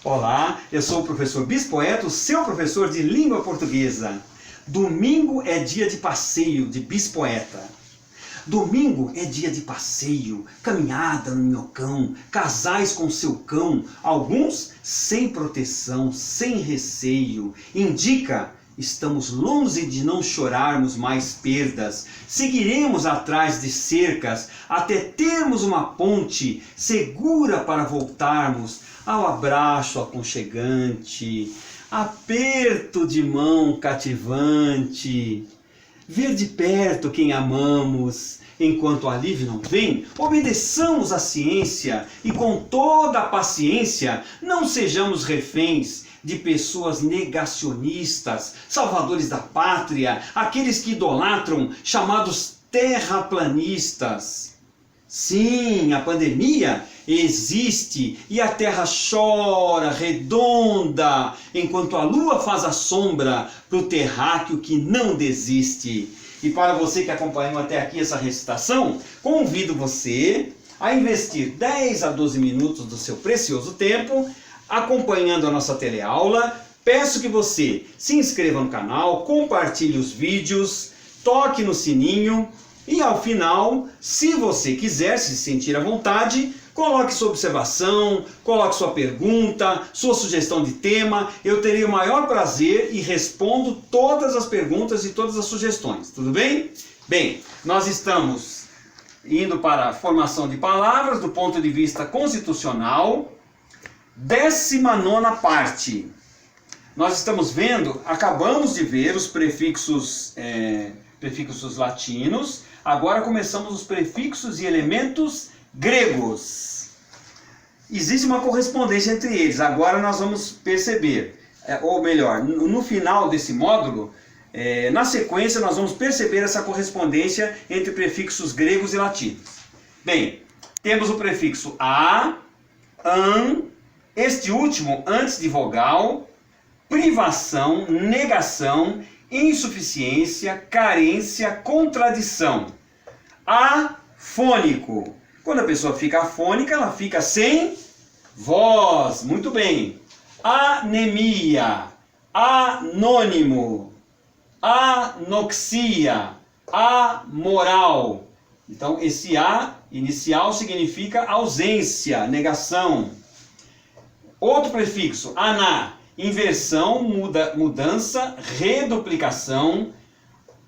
Olá, eu sou o professor Bispoeto, seu professor de língua portuguesa. Domingo é dia de passeio de Bispoeta. Domingo é dia de passeio, caminhada no minhocão, casais com seu cão, alguns sem proteção, sem receio. Indica, estamos longe de não chorarmos mais perdas. Seguiremos atrás de cercas até termos uma ponte segura para voltarmos ao abraço aconchegante, aperto de mão cativante. Ver de perto quem amamos, enquanto o alívio não vem, obedeçamos à ciência e com toda a paciência não sejamos reféns de pessoas negacionistas, salvadores da pátria, aqueles que idolatram, chamados terraplanistas. Sim, a pandemia existe e a terra chora redonda, enquanto a lua faz a sombra para o terráqueo que não desiste. E para você que acompanhou até aqui essa recitação, convido você a investir 10 a 12 minutos do seu precioso tempo acompanhando a nossa teleaula. Peço que você se inscreva no canal, compartilhe os vídeos, toque no sininho e ao final, se você quiser se sentir à vontade, coloque sua observação, coloque sua pergunta, sua sugestão de tema. Eu terei o maior prazer e respondo todas as perguntas e todas as sugestões. Tudo bem? Bem, nós estamos indo para a formação de palavras do ponto de vista constitucional, 19ª parte. Nós estamos vendo, acabamos de ver os prefixos latinos, agora começamos os prefixos e elementos gregos. Existe uma correspondência entre eles, agora nós vamos perceber, ou melhor, no final desse módulo, na sequência nós vamos perceber essa correspondência entre prefixos gregos e latinos. Bem, temos o prefixo a, an, este último antes de vogal, privação, negação, insuficiência, carência, contradição. Afônico. Quando a pessoa fica afônica, ela fica sem voz. Muito bem. Anemia, anônimo, anoxia, amoral. Então, esse A inicial significa ausência, negação. Outro prefixo, aná, inversão, mudança, reduplicação,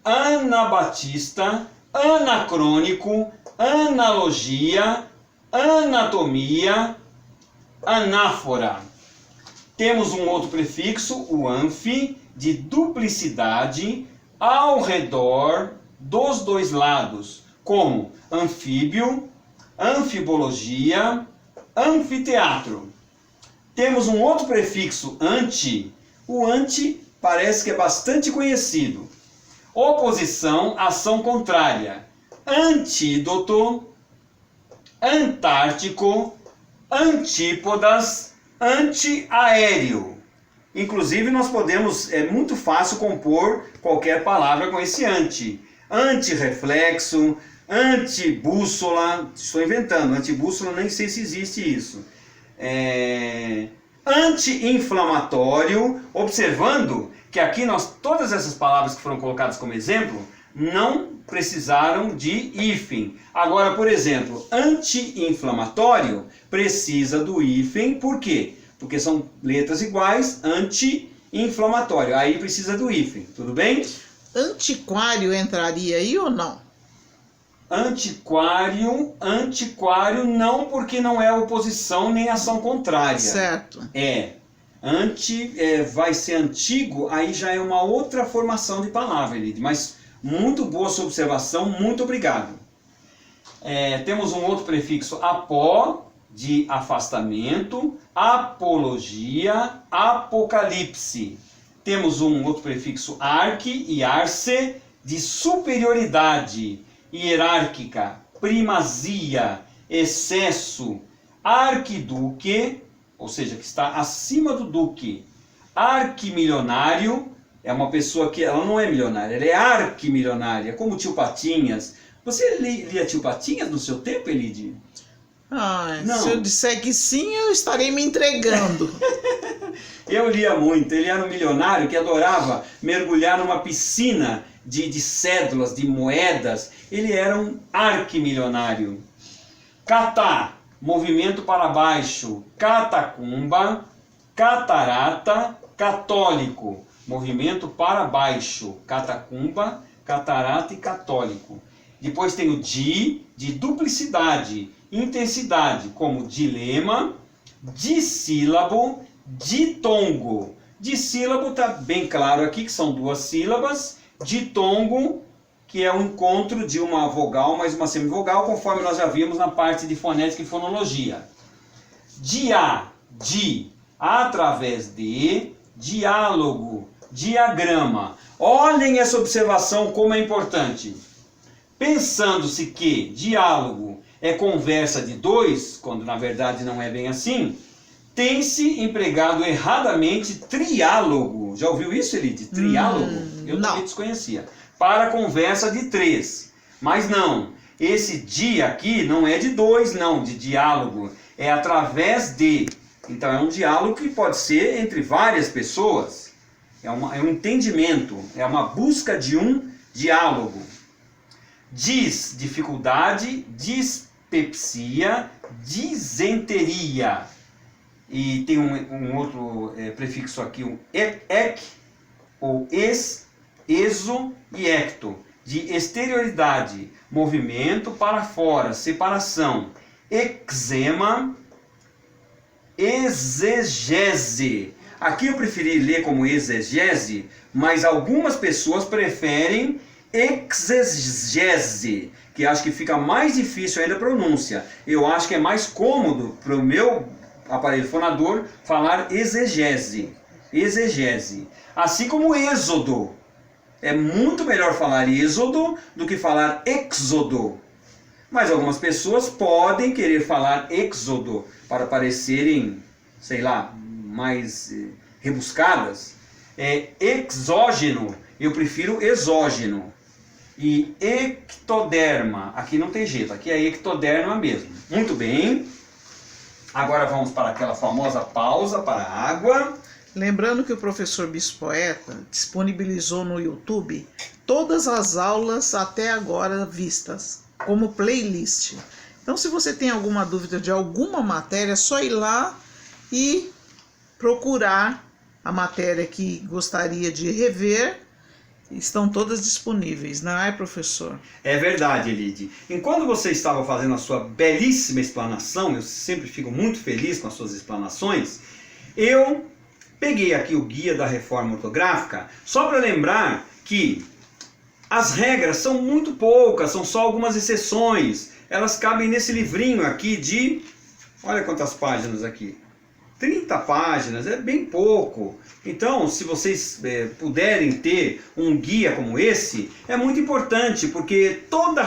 anabatista, anacrônico, analogia, anatomia, anáfora. Temos um outro prefixo, o anfi, de duplicidade, ao redor, dos dois lados, como anfíbio, anfibologia, anfiteatro. Temos um outro prefixo, anti. O anti parece que é bastante conhecido. Oposição, ação contrária. Antídoto, antártico, antípodas, antiaéreo. Inclusive nós podemos, é muito fácil compor qualquer palavra com esse anti. Antirreflexo, antibússola, estou inventando, antibússola nem sei se existe isso. Anti-inflamatório, observando que aqui todas essas palavras que foram colocadas como exemplo não precisaram de hífen. Agora, por exemplo, anti-inflamatório precisa do hífen, por quê? Porque são letras iguais, anti-inflamatório, aí precisa do hífen, tudo bem? Antiquário entraria aí ou não? Antiquário não, porque não é oposição nem ação contrária. Certo. Vai ser antigo, aí já é uma outra formação de palavra, Elide. Mas muito boa sua observação, muito obrigado. Temos um outro prefixo, apó, de afastamento, apologia, apocalipse. Temos um outro prefixo, arque e arce, de superioridade, hierárquica, primazia, excesso, arquiduque, ou seja, que está acima do duque. Arquimilionário é uma pessoa que ela não é milionária, ela é arquimilionária, como o tio Patinhas. Você lia tio Patinhas no seu tempo, Elide? Se eu disser que sim, eu estarei me entregando. Eu lia muito. Ele era um milionário que adorava mergulhar numa piscina de cédulas, de moedas. Ele era um arquimilionário. Catá, movimento para baixo. Catacumba, catarata, católico. Movimento para baixo. Catacumba, catarata e católico. Depois tem o de duplicidade, intensidade, como dilema, dissílabo, ditongo. Dissílabo está bem claro aqui que são duas sílabas. Ditongo, que é o encontro de uma vogal mais uma semivogal, conforme nós já vimos na parte de fonética e fonologia. Dia, di, através de, diálogo, diagrama. Olhem essa observação como é importante. Pensando-se que diálogo é conversa de dois, quando na verdade não é bem assim, tem-se empregado erradamente triálogo. Já ouviu isso, Elide? Triálogo? Eu também desconhecia. Para conversa de três. Mas não, esse dia aqui não é de dois, não, de diálogo. É através de. Então é um diálogo que pode ser entre várias pessoas. É um entendimento, é uma busca de um diálogo. Dis, dificuldade, dispepsia, disenteria. E tem um outro prefixo aqui, um ek, ou exo e ecto. De exterioridade, movimento para fora, separação. Eczema, exegese. Aqui eu preferi ler como exegese, mas algumas pessoas preferem exegese, que acho que fica mais difícil ainda a pronúncia. Eu acho que é mais cômodo para o meu aparelho fonador falar exegese. Exegese. Assim como êxodo. É muito melhor falar êxodo do que falar êxodo. Mas algumas pessoas podem querer falar êxodo para parecerem, sei lá, mais rebuscadas. É exógeno. Eu prefiro exógeno. E ectoderma, aqui não tem jeito, aqui é ectoderma mesmo. Muito bem. Agora vamos para aquela famosa pausa para a água. Lembrando que o professor Bispoeta disponibilizou no YouTube todas as aulas até agora vistas, como playlist. Então, se você tem alguma dúvida de alguma matéria, é só ir lá e procurar a matéria que gostaria de rever. Estão todas disponíveis, não é, professor? É verdade, Elide. Enquanto você estava fazendo a sua belíssima explanação, eu sempre fico muito feliz com as suas explanações, eu peguei aqui o guia da reforma ortográfica, só para lembrar que as regras são muito poucas, são só algumas exceções. Elas cabem nesse livrinho aqui de, olha quantas páginas aqui, 30 páginas, é bem pouco. Então, se vocês puderem ter um guia como esse, é muito importante, porque todo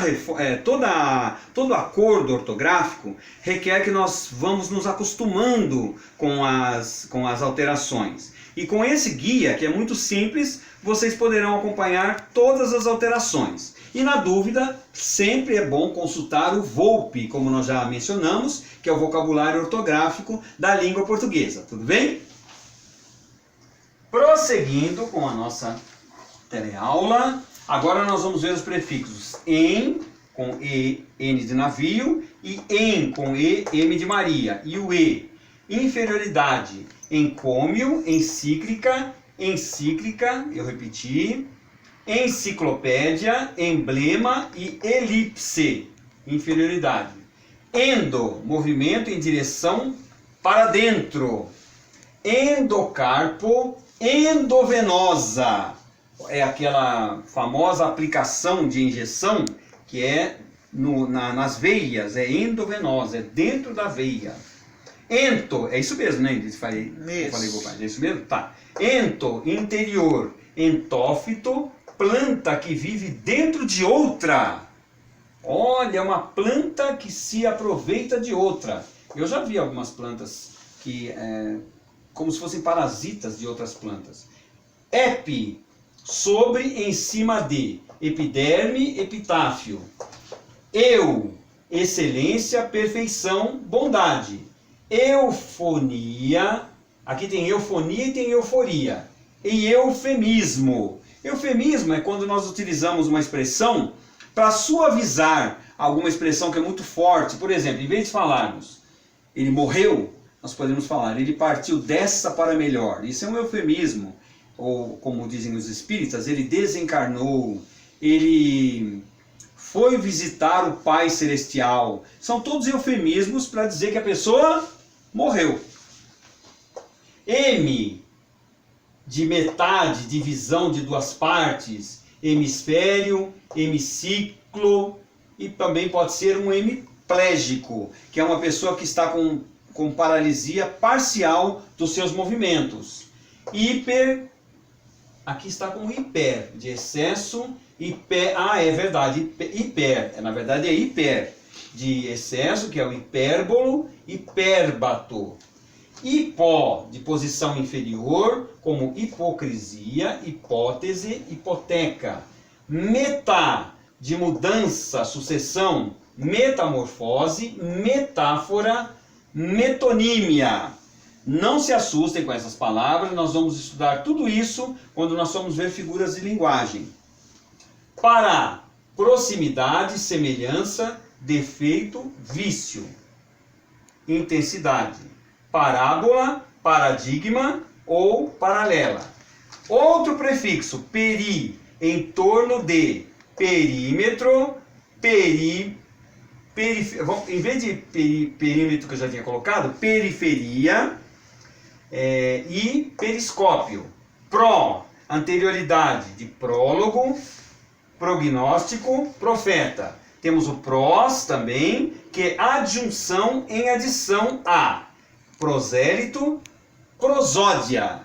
acordo ortográfico requer que nós vamos nos acostumando com as alterações. E com esse guia, que é muito simples, vocês poderão acompanhar todas as alterações. E na dúvida, sempre é bom consultar o VOLPE, como nós já mencionamos, que é o vocabulário ortográfico da língua portuguesa. Tudo bem? Prosseguindo com a nossa teleaula, agora nós vamos ver os prefixos em, com E, N de navio, e em, com E, M de Maria. E o E, inferioridade, encômio, encíclica, eu repeti, enciclopédia, emblema e elipse, inferioridade. Endo, movimento em direção para dentro. Endocarpo, endovenosa. É aquela famosa aplicação de injeção que é nas veias, é endovenosa, é dentro da veia. Ento, é isso mesmo, né? Eu falei bobagem, é isso mesmo? Tá. Ento, interior. Entófito, planta que vive dentro de outra. Olha, uma planta que se aproveita de outra. Eu já vi algumas plantas que como se fossem parasitas de outras plantas. Epi, sobre, em cima de. Epiderme, epitáfio. Eu, excelência, perfeição, bondade. Eufonia, Aqui tem eufonia e tem euforia. E eufemismo. Eufemismo é quando nós utilizamos uma expressão para suavizar alguma expressão que é muito forte. Por exemplo, em vez de falarmos ele morreu, nós podemos falar ele partiu dessa para melhor. Isso é um eufemismo. Ou, como dizem os espíritas, ele desencarnou, ele foi visitar o Pai Celestial. São todos eufemismos para dizer que a pessoa morreu. M, de metade, divisão de duas partes, hemisfério, hemiciclo, e também pode ser um hemiplégico, que é uma pessoa que está com paralisia parcial dos seus movimentos. Hiper, aqui está com hiper, de excesso, hiper, é verdade, hiper, na verdade é hiper, de excesso, que é o hipérbolo, hipérbato. Hipó, de posição inferior, como hipocrisia, hipótese, hipoteca. Metá, de mudança, sucessão, metamorfose, metáfora, metonímia. Não se assustem com essas palavras, nós vamos estudar tudo isso quando nós formos ver figuras de linguagem. Para, proximidade, semelhança, defeito, vício. Intensidade. Parábola, paradigma ou paralela. Outro prefixo, peri, em torno de, perímetro, em vez de perímetro que eu já tinha colocado, periferia e periscópio. Pró, anterioridade de prólogo, prognóstico, profeta. Temos o prós também, que é adjunção em adição a. Prosélito, prosódia.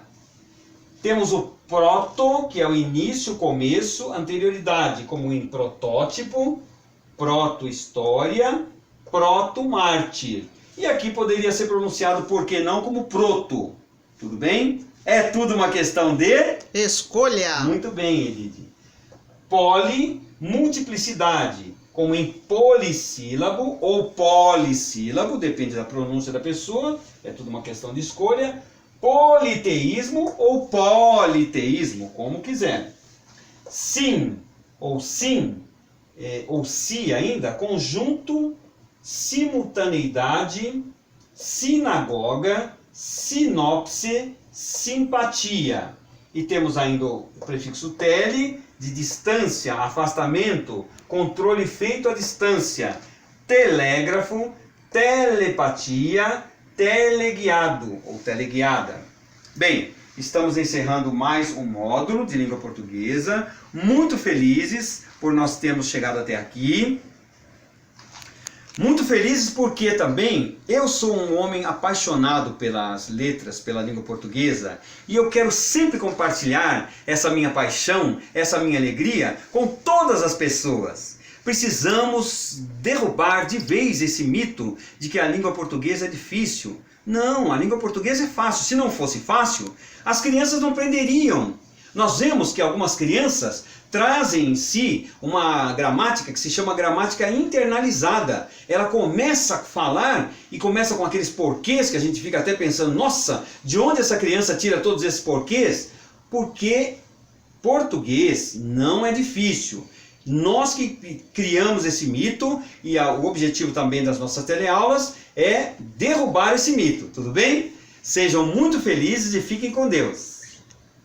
Temos o proto, que é o início, começo, anterioridade, como em protótipo, proto-história, proto-mártir. E aqui poderia ser pronunciado, por que não, como proto. Tudo bem? É tudo uma questão de escolha. Muito bem, Edith. Poli, multiplicidade, como em polissílabo ou polissílabo, depende da pronúncia da pessoa, é tudo uma questão de escolha. Politeísmo ou politeísmo, como quiser. Sim, ou sim, ou si ainda, conjunto, simultaneidade, sinagoga, sinopse, simpatia. E temos ainda o prefixo tele, de distância, afastamento, controle feito à distância, telégrafo, telepatia, teleguiado ou teleguiada. Bem, estamos encerrando mais um módulo de língua portuguesa, muito felizes por nós termos chegado até aqui. Muito felizes porque também eu sou um homem apaixonado pelas letras, pela língua portuguesa, e eu quero sempre compartilhar essa minha paixão, essa minha alegria com todas as pessoas. Precisamos derrubar de vez esse mito de que a língua portuguesa é difícil. Não, a língua portuguesa é fácil. Se não fosse fácil, as crianças não aprenderiam. Nós vemos que algumas crianças trazem em si uma gramática que se chama gramática internalizada. Ela começa a falar e começa com aqueles porquês que a gente fica até pensando, nossa, de onde essa criança tira todos esses porquês? Porque português não é difícil. Nós que criamos esse mito e o objetivo também das nossas teleaulas é derrubar esse mito, tudo bem? Sejam muito felizes e fiquem com Deus.